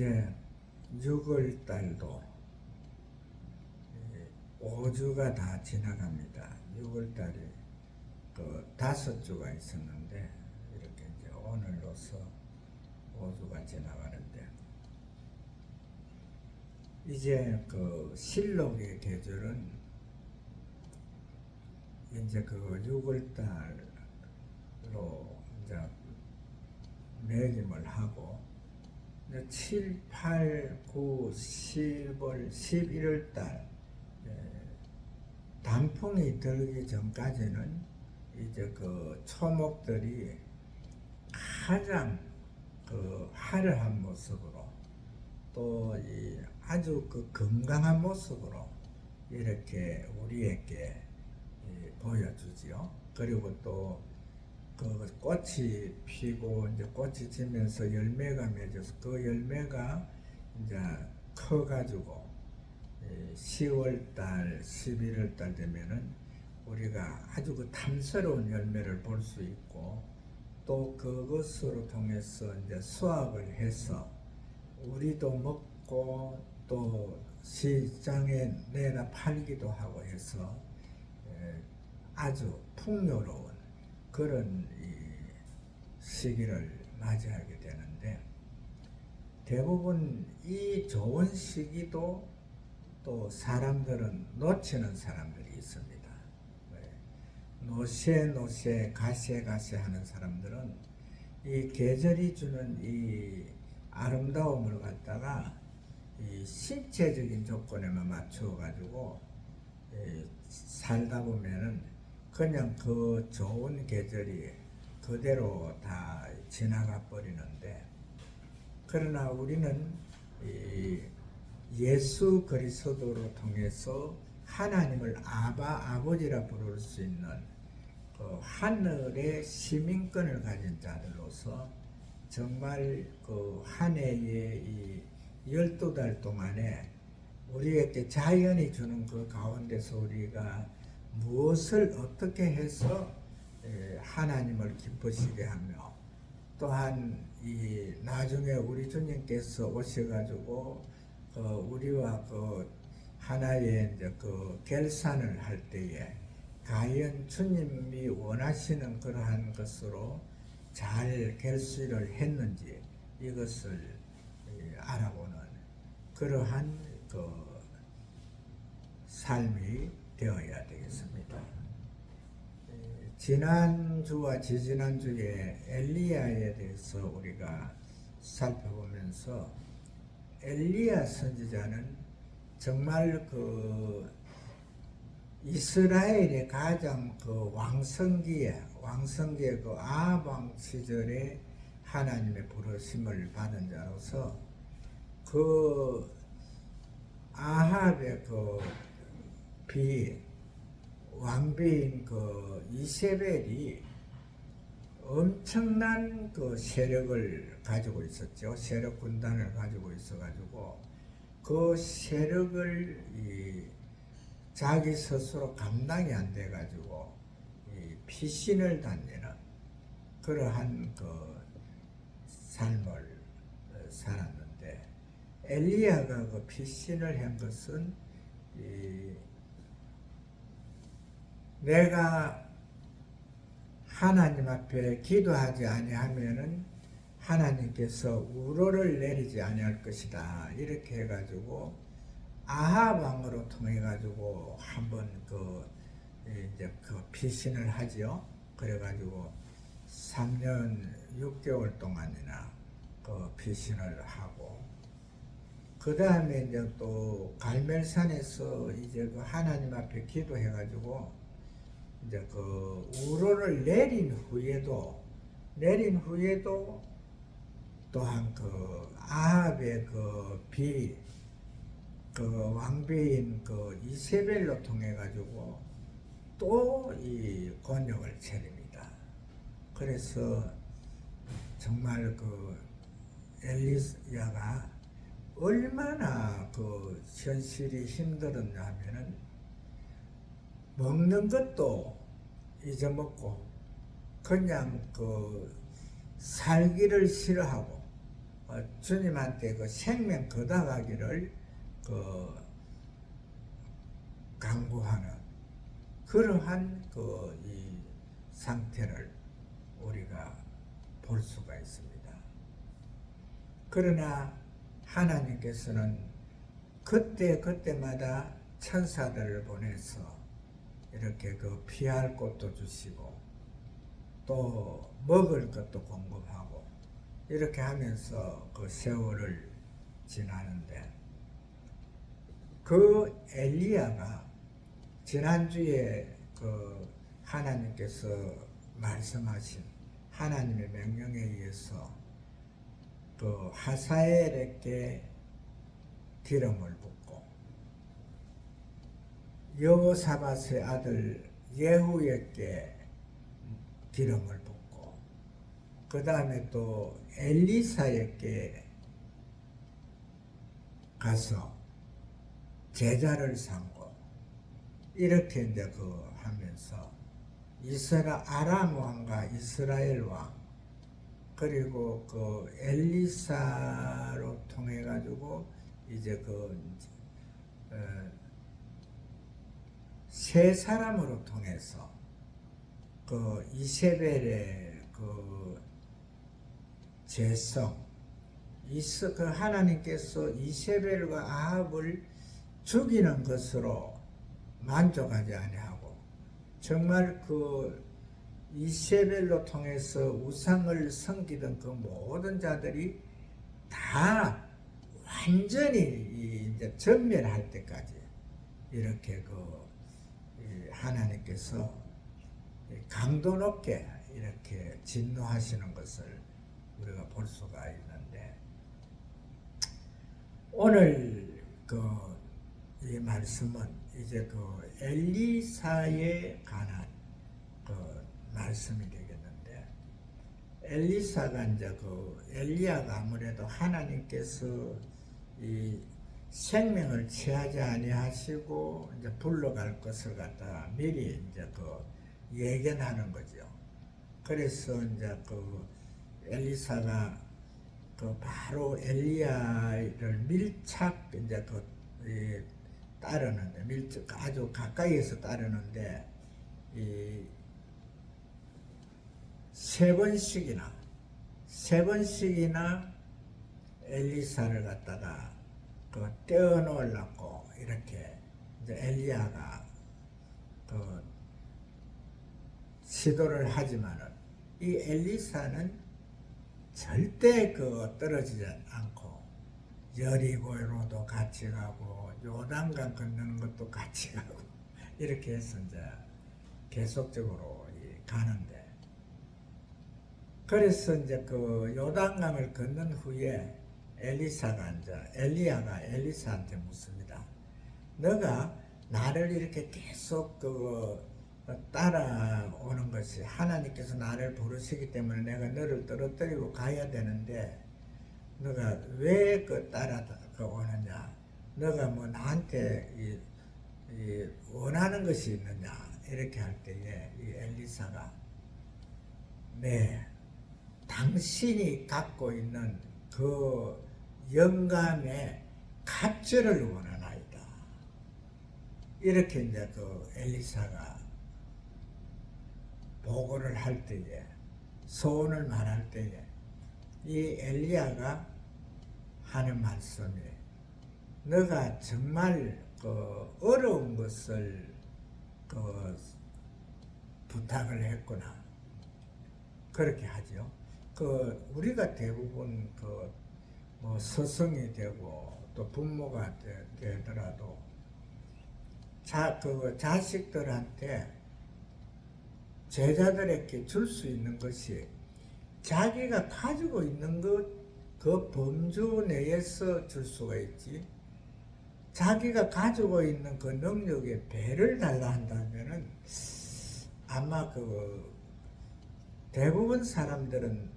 이제 6월 달도 5주가 다 지나갑니다. 6월 달에 그 5주가 있었는데 이렇게 이제 오늘로서 5주가 지나가는데 이제 그 실록의 계절은 이제 그 6월 달로 이제 매김을 하고 7, 8, 9, 10월, 11월 달 단풍이 들기 전까지는 이제 그 초목들이 가장 그 화려한 모습으로 또 이 아주 그 건강한 모습으로 이렇게 우리에게 보여주지요. 그리고 또 그 꽃이 피고 이제 꽃이 지면서 열매가 맺어서 그 열매가 이제 커가지고 10월 달, 11월 달 되면은 우리가 아주 그 탐스러운 열매를 볼 수 있고 또 그것으로 통해서 이제 수확을 해서 우리도 먹고 또 시장에 내다 팔기도 하고 해서 아주 풍요로운 그런 이 시기를 맞이하게 되는데 대부분 이 좋은 시기도 또 사람들은 놓치는 사람들이 있습니다. 노세 가세 하는 사람들은 이 계절이 주는 이 아름다움을 갖다가 이 신체적인 조건에만 맞춰 가지고 살다 보면은 그냥 그 좋은 계절이 그대로 다 지나가 버리는데 그러나 우리는 이 예수 그리스도로 통해서 하나님을 아버지라 부를 수 있는 그 하늘의 시민권을 가진 자들로서 정말 그 한 해의 이 12달 동안에 우리에게 자연이 주는 그 가운데서 우리가 무엇을 어떻게 해서 하나님을 기쁘시게 하며 또한 이 나중에 우리 주님께서 오셔가지고 우리와 그 하나의 이제 그 결산을 할 때에 과연 주님이 원하시는 그러한 것으로 잘 결실을 했는지 이것을 알아보는 그러한 그 삶이 되어야 되겠습니다. 지난주와 지지난주에 엘리야에 대해서 우리가 살펴보면서 엘리야 선지자는 정말 그 이스라엘의 가장 그 왕성기의 그 아합 왕 시절에 하나님의 부르심을 받은 자로서 그 아합의 그 왕비인 그 이세벨이 엄청난 그 세력을 가지고 있었죠. 세력 군단을 가지고 있어가지고 그 세력을 자기 스스로 감당이 안 돼가지고 피신을 다니는 그러한 그 삶을 살았는데 엘리야가 그 피신을 한 것은 내가 하나님 앞에 기도하지 아니하면은 하나님께서 우로를 내리지 아니할 것이다. 이렇게 해가지고 아합 왕으로 통해 가지고 한번 이제 그 피신을 하지요. 그래가지고 3년 6개월 동안이나 그 피신을 하고 그 다음에 이제 또 갈멜산에서 이제 그 하나님 앞에 기도해가지고 이제 그 우로를 내린 후에도 또한 그 아합의 그 왕비인 그 이세벨로 통해 가지고 또 이 곤욕을 치릅니다. 그래서 정말 그 엘리야가 얼마나 그 현실이 힘들었냐 하면은 먹는 것도 잊어먹고 그냥 그 살기를 싫어하고 주님한테 그 생명 거다가기를 그 강구하는 그러한 그 이 상태를 우리가 볼 수가 있습니다. 그러나 하나님께서는 그때마다 천사들을 보내서 이렇게 그 피할 곳도 주시고 또 먹을 것도 공급하고 이렇게 하면서 그 세월을 지나는데, 그 엘리야가 지난주에 그 하나님께서 말씀하신 하나님의 명령에 의해서 그 하사엘에게 기름을 붓고 여호사밧의 아들 예후에게 기름을 붓고 그 다음에 또 엘리사에게 가서 제자를 삼고 이렇게 이제 그 하면서 아람 왕과 이스라엘 왕 그리고 그 엘리사로 통해 가지고 이제 세 사람으로 통해서 그 이세벨의 그 죄성, 그 하나님께서 이세벨과 아합을 죽이는 것으로 만족하지 아니하고 정말 그 이세벨로 통해서 우상을 섬기던 그 모든 자들이 다 완전히 이제 전멸할 때까지 이렇게 그 하나님께서 강도 높게 이렇게 진노하시는 것을 우리가 볼 수가 있는데, 오늘 이 말씀은 이제 그 엘리사에 관한 그 말씀이 되겠는데, 엘리사가 이제 그 엘리야가 아무래도 하나님께서 이 생명을 취하지 아니하시고 이제 불러갈 것을 갖다가 미리 이제 그 예견하는 거죠. 그래서 이제 그 엘리사가 그 바로 엘리야를 밀착 이제 따르는데 아주 가까이에서 따르는데 세 번씩이나 엘리사를 갖다가 떼어놓으려고 이렇게 이제 엘리야가 시도를 하지만은 이 엘리사는 절대 떨어지지 않고 여리고로도 같이 가고 요단강 건너는 것도 같이 가고 이렇게 해서 이제 계속적으로 가는데, 그래서 이제 그 요단강을 건넌 후에 엘리야가 엘리사한테 묻습니다. 너가 나를 이렇게 계속 따라오는 것이 하나님께서 나를 부르시기 때문에 내가 너를 떨어뜨리고 가야 되는데 너가 왜 따라오느냐? 너가 뭐 나한테 원하는 것이 있느냐? 이렇게 할 때에 이 엘리사가 네, 당신이 갖고 있는 그 영감의 갑절을 원하나이다. 이렇게 이제 그 엘리사가 보고를 할 때에, 소원을 말할 때에 이 엘리야가 하는 말씀이 너가 정말 어려운 것을 부탁을 했구나. 그렇게 하죠. 우리가 대부분 뭐 스승이 되고 또 부모가 되더라도 자식들한테 제자들에게 줄 수 있는 것이 자기가 가지고 있는 그 범주 내에서 줄 수가 있지, 자기가 가지고 있는 그 능력에 배를 달라 한다면은 아마 대부분 사람들은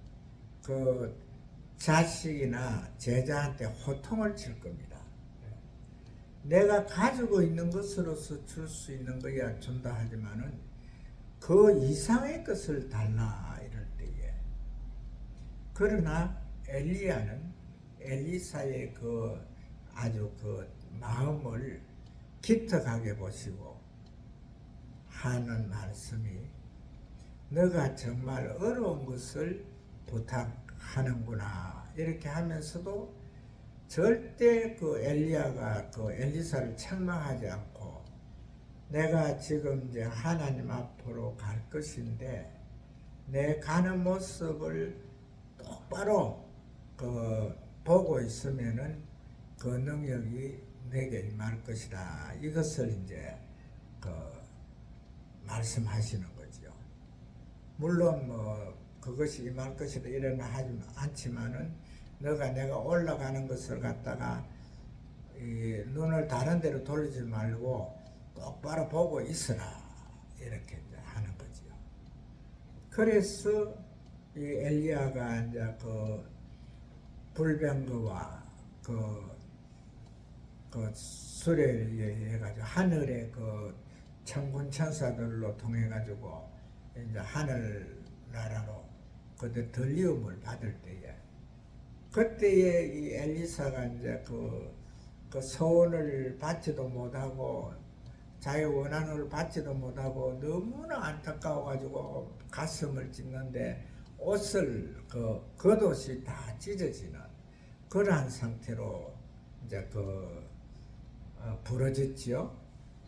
자식이나 제자한테 호통을 칠 겁니다. 내가 가지고 있는 것으로서 줄 수 있는 거야 준다 하지만은 그 이상의 것을 달라 이럴 때에, 그러나 엘리야는 엘리사의 그 아주 그 마음을 기특하게 보시고 하는 말씀이 너가 정말 어려운 것을 부탁하는구나 이렇게 하면서도 절대 그 엘리야가 그 엘리사를 책망하지 않고 내가 지금 이제 하나님 앞으로 갈 것인데 내 가는 모습을 똑바로 그 보고 있으면은 그 능력이 내게 임할 것이다. 이것을 이제 그 말씀하시는 거죠. 물론 뭐 그것이 임할 것이다 이런 하지 않지만은 너가 내가 올라가는 것을 갖다가 이 눈을 다른 데로 돌리지 말고 똑바로 보고 있으라 이렇게 이제 하는 거죠. 그래서 이 엘리야가 이제 그 불병거와 그 수레에 해가지고 하늘의 그 천군 천사들로 통해 가지고 이제 하늘 나라로 그때 들리움을 받을 때에 그때에 이 엘리사가 이제 그 소원을 받지도 못하고 자기 원한을 받지도 못하고 너무나 안타까워 가지고 가슴을 찢는데 옷을 겉옷이 다 찢어지는 그러한 상태로 이제 부러졌지요.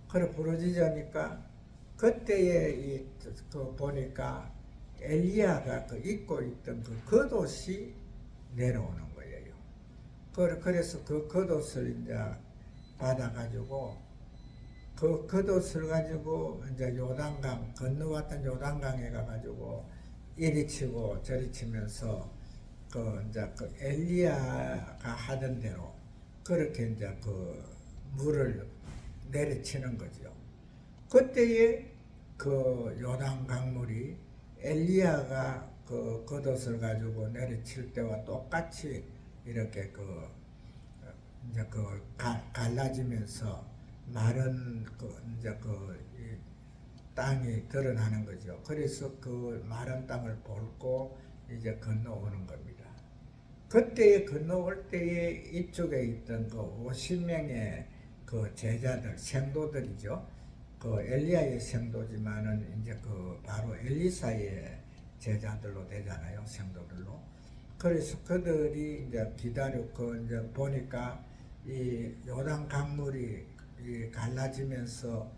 그래 부러지자니까 그때에 보니까 엘리야가 입고 있던 그 겉옷이 내려오는 거예요. 그래서 그 겉옷을 이제 받아가지고 그 겉옷을 가지고 이제 요단강 건너왔던 요단강에 가가지고 이리 치고 저리 치면서 이제 엘리야가 하던 대로 그렇게 이제 물을 내리치는 거죠. 그때에 요단 강물이 엘리야가 겉옷을 가지고 내리칠 때와 똑같이 이렇게 이제 갈라지면서 마른 이제 이 땅이 드러나는 거죠. 그래서 그 마른 땅을 밟고 이제 건너오는 겁니다. 그때에 건너올 때에 이쪽에 있던 50명의 제자들, 생도들이죠. 엘리야의 생도지만은 이제 바로 엘리사의 제자들로 되잖아요, 생도들로. 그래서 그들이 이제 기다렸고 이제 보니까 이 요단 강물이 갈라지면서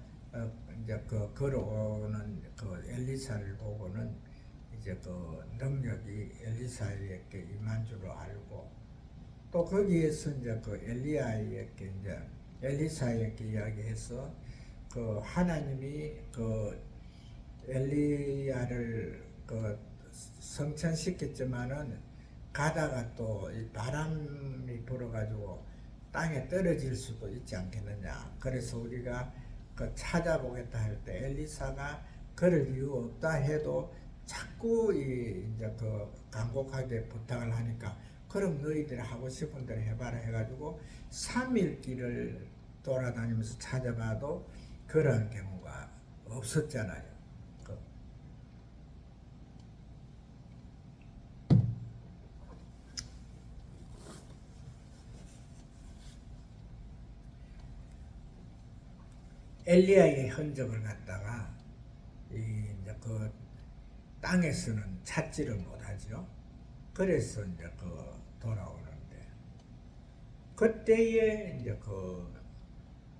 이제 걸어오는 엘리사를 보고는 이제 능력이 엘리사에게 임한 줄로 알고 또 거기에서 이제 엘리야에게 이제 엘리사에게 이야기해서 하나님이 엘리야를 성천시켰지만은 가다가 또 이 바람이 불어가지고 땅에 떨어질 수도 있지 않겠느냐. 그래서 우리가 찾아보겠다 할 때 엘리사가 그럴 이유 없다 해도 자꾸 이제 간곡하게 부탁을 하니까 그럼 너희들이 하고 싶은 대로 해봐라 해가지고 3일 길을 돌아다니면서 찾아봐도 그런 경우가 없었잖아요. 엘리야의 흔적을 갖다가 이제 땅에서는 찾지를 못하죠. 그래서 이제 돌아오는데 그때에 이제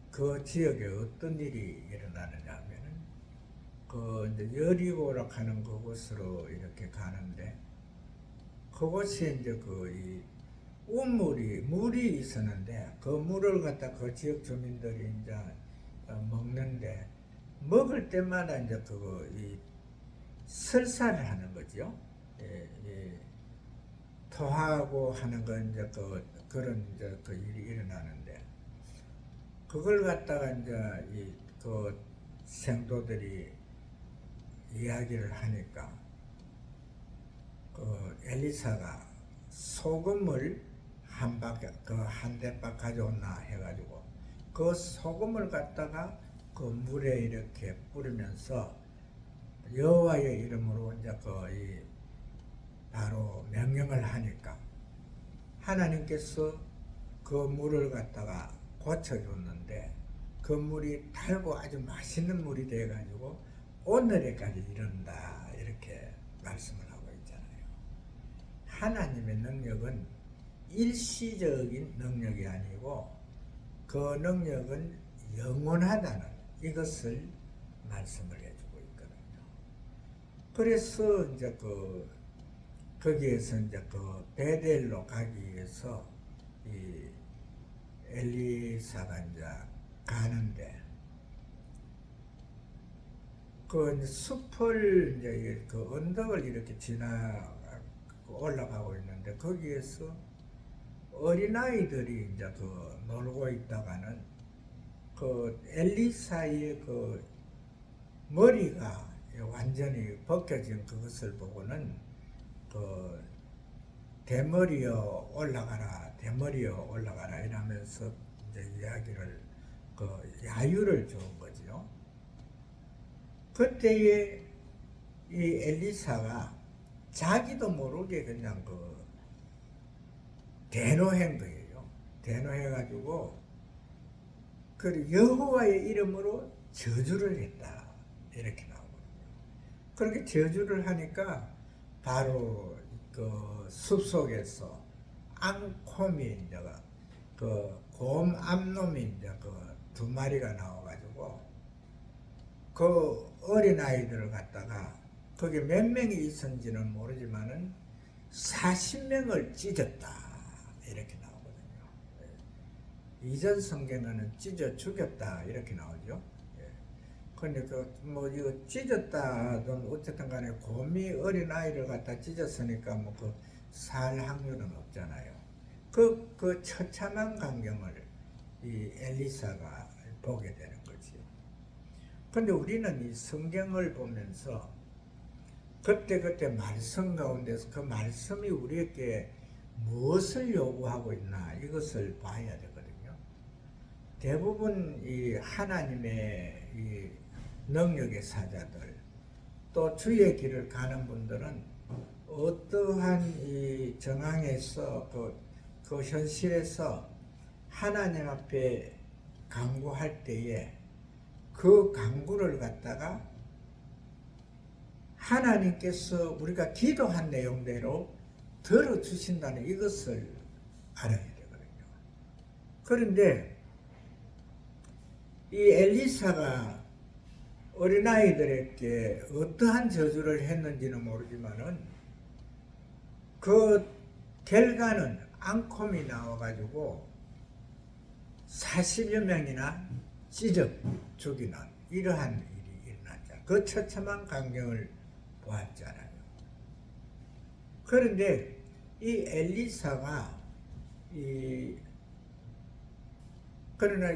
그 지역에 어떤 일이 일어나느냐 하면은 이제 여리고라 하는 그곳으로 이렇게 가는데 그곳에 이제 이 물이 있었는데 그 물을 갖다 그 지역 주민들이 이제 먹는데 먹을 때마다 이제 이 설사를 하는 거죠. 토하고 하는 건 이제 그런 이제 일이 일어나는데 그걸 갖다가 이제 생도들이 이야기를 하니까 엘리사가 소금을 한 대박 가져온나 해가지고 그 소금을 갖다가 물에 이렇게 뿌리면서 여호와의 이름으로 이제 바로 명령을 하니까 하나님께서 그 물을 갖다가 고쳐줬는데 그 물이 달고 아주 맛있는 물이 돼가지고 오늘에까지 이른다 이렇게 말씀을 하고 있잖아요. 하나님의 능력은 일시적인 능력이 아니고 그 능력은 영원하다는 이것을 말씀을 해주고 있거든요. 그래서 이제 거기에서 이제 베델로 가기 위해서 이 엘리사가 이제 가는데 그 숲을 이제 그 언덕을 이렇게 올라가고 있는데 거기에서 어린아이들이 이제 놀고 있다가는 그 엘리사의 그 머리가 완전히 벗겨진 그것을 보고는 그 대머리여 올라가라 이러면서 이제 이야기를 야유를 준 거죠. 그때에 이 엘리사가 자기도 모르게 그냥 대노한 거예요. 대노해가지고 그 여호와의 이름으로 저주를 했다 이렇게 나오거든요. 그렇게 저주를 하니까 바로 그 숲속에서 앙콤이 이제 곰 암놈이 이제 두 마리가 나와가지고 그 어린아이들을 갖다가 거기 몇 명이 있었는지는 모르지만은 40명을 찢었다 이렇게 나오거든요. 이전 성경에는 찢어 죽였다 이렇게 나오죠. 근데 이거 찢었다든 어쨌든 간에 곰이 어린아이를 갖다 찢었으니까 살 확률은 없잖아요. 그 처참한 광경을 이 엘리사가 보게 되는 거지요. 근데 우리는 이 성경을 보면서 그때 말씀 가운데서 그 말씀이 우리에게 무엇을 요구하고 있나 이것을 봐야 되거든요. 대부분 이 하나님의 이 능력의 사자들 또 주의 길을 가는 분들은 어떠한 이 정황에서 그 현실에서 하나님 앞에 간구할 때에 그 간구를 갖다가 하나님께서 우리가 기도한 내용대로 들어주신다는 이것을 알아야 되거든요. 그런데 이 엘리사가 어린아이들에게 어떠한 저주를 했는지는 모르지만은 그 결과는 앙콤이 나와가지고 40여 명이나 찢어 죽이는 이러한 일이 일어났죠. 그 처참한 광경을 보았잖아요. 그런데 이 엘리사가 그러나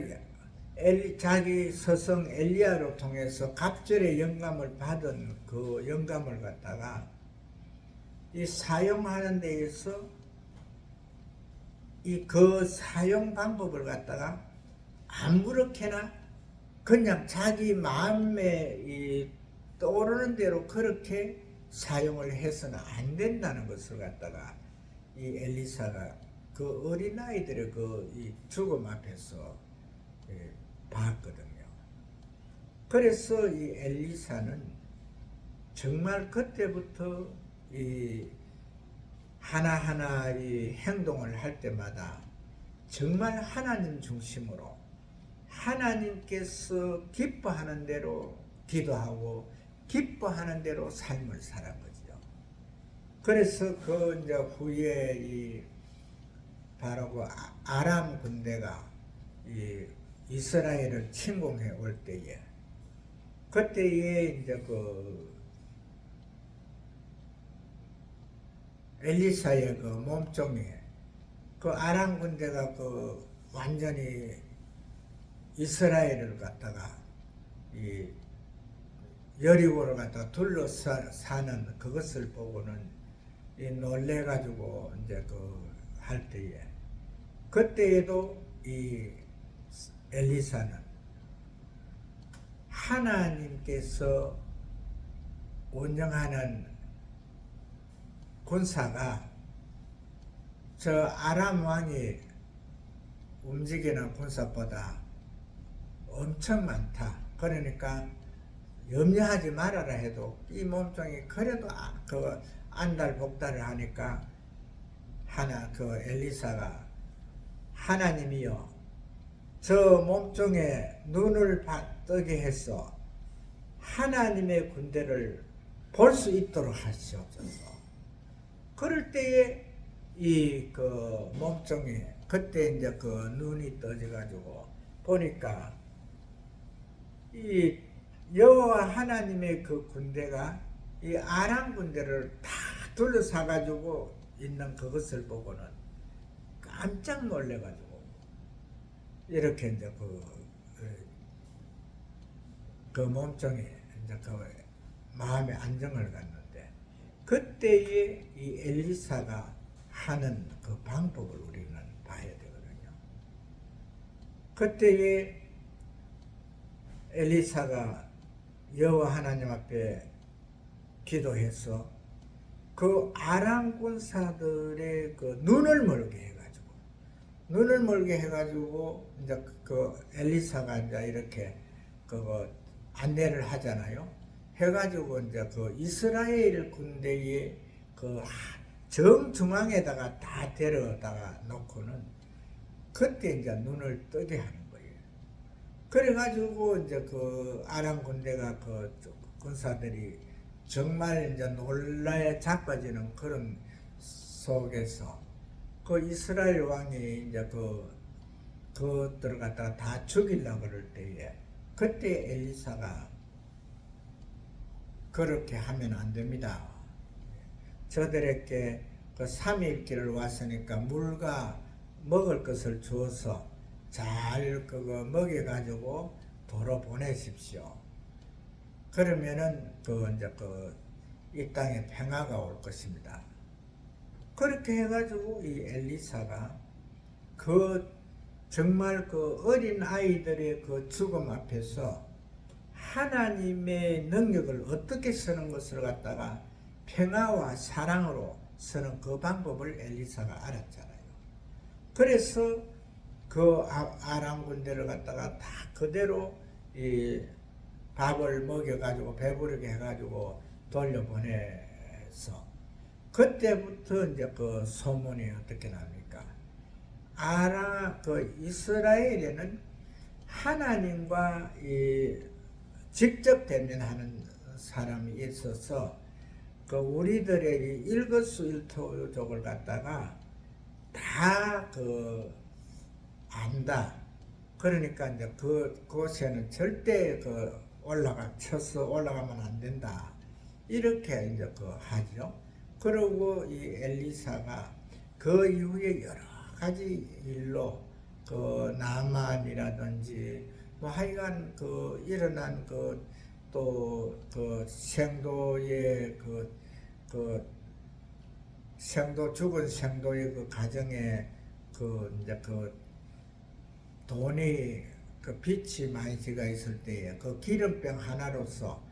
자기 스승 엘리야로 통해서 갑절의 영감을 받은 그 영감을 갖다가 이 사용하는 데에서 그 사용 방법을 갖다가 아무렇게나 그냥 자기 마음에 떠오르는 대로 그렇게 사용을 해서는 안 된다는 것을 갖다가 이 엘리사가 그 어린아이들의 이 죽음 앞에서 봤거든요. 그래서 이 엘리사는 정말 그때부터 이 하나하나 이 행동을 할 때마다 정말 하나님 중심으로 하나님께서 기뻐하는 대로 기도하고 기뻐하는 대로 삶을 살아가지요. 그래서 이제 후에 바로 아람 군대가 이스라엘을 침공해 올 때에 그때에 이제 엘리사의 몸종이 아람 군대가 완전히 이스라엘을 갖다가 여리고를 갖다가 둘러싸는 그것을 보고는 놀래가지고 이제 할 때에 그때에도 이 엘리사는 하나님께서 운영하는 군사가 저 아람 왕이 움직이는 군사보다 엄청 많다. 그러니까 염려하지 말아라 해도 이 몸종이 그래도 그 안달복달을 하니까 그 엘리사가 하나님이여 저 몸종의 눈을 뜨게 해서 하나님의 군대를 볼 수 있도록 하시옵소서. 그럴 때에 이 그 몸종이 그때 이제 그 눈이 떠져 가지고 보니까 이 여호와 하나님의 그 군대가 이 아람 군대를 다 둘러싸 가지고 있는 그것을 보고는 깜짝 놀래 가지고 이렇게 이제 그 몸종이 이제 그 마음의 안정을 갖는데 그때에 이 엘리사가 하는 그 방법을 우리는 봐야 되거든요. 그때에 엘리사가 여호와 하나님 앞에 기도해서 그 아람 군사들의 그 눈을 멀게 해가지고 이제 그 엘리사가 이제 이렇게 그 안내를 하잖아요. 해가지고 이제 그 이스라엘 군대의 그 정중앙에다가 다 데려다가 놓고는 그때 이제 눈을 뜨게 하는 거예요. 그래가지고 이제 그 아람 군대가 그 군사들이 정말 이제 놀라에 자빠지는 그런 속에서 그 이스라엘 왕이 이제 그것들을 갖다가 다 죽이려고 그럴 때에 그때 엘리사가 그렇게 하면 안 됩니다. 저들에게 그 3일 길을 왔으니까 물과 먹을 것을 주어서 잘 그거 먹여가지고 도로 보내십시오. 그러면은 이제 이 땅에 평화가 올 것입니다. 그렇게 해가지고 이 엘리사가 정말 그 어린 아이들의 그 죽음 앞에서 하나님의 능력을 어떻게 쓰는 것을 갖다가 평화와 사랑으로 쓰는 그 방법을 엘리사가 알았잖아요. 그래서 그 아람 군대를 갖다가 다 그대로 이 밥을 먹여가지고 배부르게 해가지고 돌려보내서 그때부터 이제 그 소문이 어떻게 납니까? 이스라엘에는 하나님과 직접 대면하는 사람이 있어서 그 우리들의 일거수일투족을 갖다가 다 안다. 그러니까 이제 그곳에는 절대 쳐서 올라가면 안 된다. 이렇게 이제 하죠. 그리고 이 엘리사가 그 이후에 여러 가지 일로 나만이라든지 뭐 하여간 일어난 생도의 죽은 생도의 가정에 이제 돈이 빚이 많이 지가 있을 때에 기름병 하나로서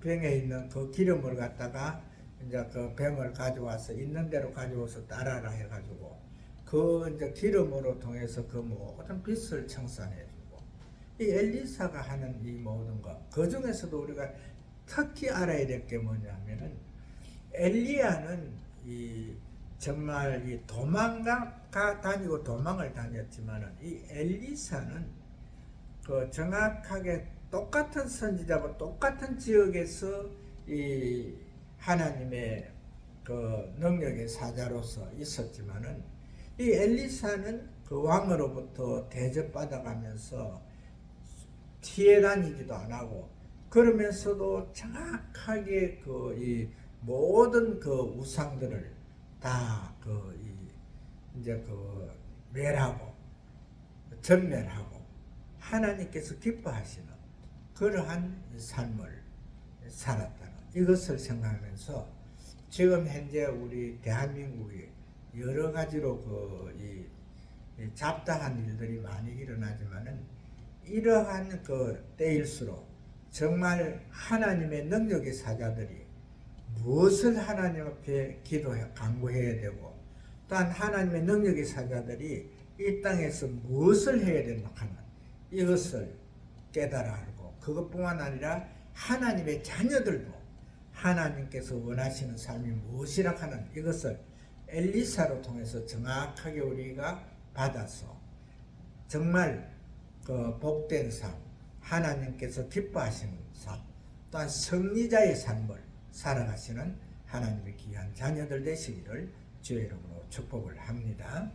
병에 있는 기름을 갖다가 이제 병을 가져와서 있는 대로 가져와서 따라라 해가지고 이제 기름으로 통해서 모든 빚을 청산해주고 이 엘리사가 하는 이 모든 것 그 중에서도 우리가 특히 알아야 될 게 뭐냐면은 엘리야는 정말 다니고 도망을 다녔지만은 이 엘리사는 정확하게 똑같은 선지자고 똑같은 지역에서 이 하나님의 능력의 사자로서 있었지만은 이 엘리사는 왕으로부터 대접받아가면서 피해 다니기도 안 하고 그러면서도 정확하게 이 모든 우상들을 다 이제 멸하고 전멸하고 하나님께서 기뻐하시는 그러한 삶을 살았다는 이것을 생각하면서 지금 현재 우리 대한민국이 여러 가지로 이 잡다한 일들이 많이 일어나지만은 이러한 때일수록 정말 하나님의 능력의 사자들이 무엇을 하나님 앞에 간구해야 되고, 또한 하나님의 능력의 사자들이 이 땅에서 무엇을 해야 되나 하는 이것을 깨달아 알고, 그것뿐만 아니라 하나님의 자녀들도 하나님께서 원하시는 삶이 무엇이라 하는 이것을 엘리사로 통해서 정확하게 우리가 받아서 정말 그 복된 삶, 하나님께서 기뻐하시는 삶, 또한 승리자의 삶을 살아가시는 하나님의 귀한 자녀들 되시기를 주의 이름으로 축복을 합니다.